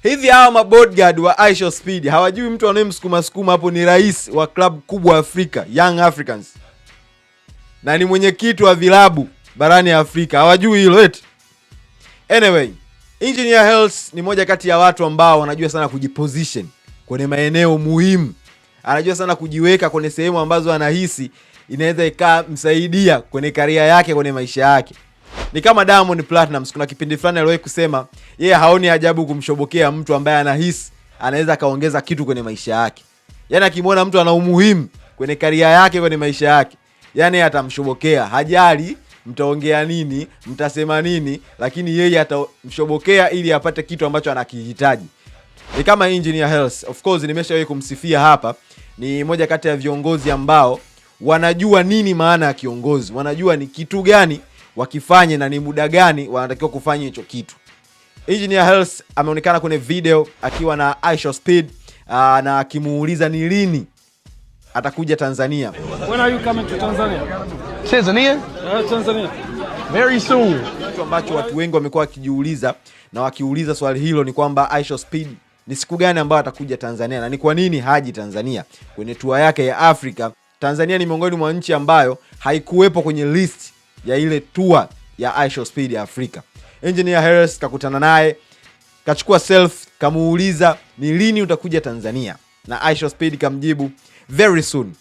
Hivi hawa mabodyguard wa Ishow Speed hawajui mtu anayemsukuma sukuma hapo ni rais wa club kubwa Afrika, Young Africans, na ni mwenyekiti wa vilabu barani Afrika? Hawajui hilo eti? Anyway, Engineer Hersi ni moja kati ya watu ambao wanajua sana kujiposition kwenye maeneo muhimu. Anajua sana kujiweka kwenye sehemu ambazo anahisi inaweza ikamsaidia kwenye career yake, kwenye maisha yake. Ni kama Diamond Platnumz, kuna kipindi fulani aliwahi kusema yeye haoni ajabu kumshobokea mtu ambaye anahisi anaweza kaongeza kitu kwenye maisha yake. Yaani akimwona mtu ana umuhimu kwenye career yake, kwenye maisha yake, yani atamshobokea. Hajali mtaongea nini, mtasema nini, lakini yeye atamshobokea ili apate kitu ambacho anakihitaji. Ni kama Engineer Hersi. Of course nimeshawahi kumsifia hapa. Ni moja kati ya viongozi ambao wanajua nini maana ya kiongozi. Wanajua ni kitu gani wakifanye na ni muda gani wanatakiwa kufanya hicho kitu. Engineer Hersi ameonekana kwenye video akiwa na Ishow Speed na akimuuliza ni lini atakuja Tanzania. When are you coming to Tanzania? Tanzania? Tanzania. Very soon. Kitu ambacho watu wengi wamekuwa wakijiuliza na wakiuliza swali hilo ni kwamba Ishow Speed ni siku gani ambayo atakuja Tanzania na ni kwa nini haji Tanzania kwenye tour yake ya Afrika. Tanzania ni miongoni mwa nchi ambayo haikuwepo kwenye list ya ile tour ya Ishow Speed ya Afrika. Engineer Hersi kakutana naye, kachukua selfie, kamuuliza ni lini utakuja Tanzania, na Ishow Speed kamjibu very soon.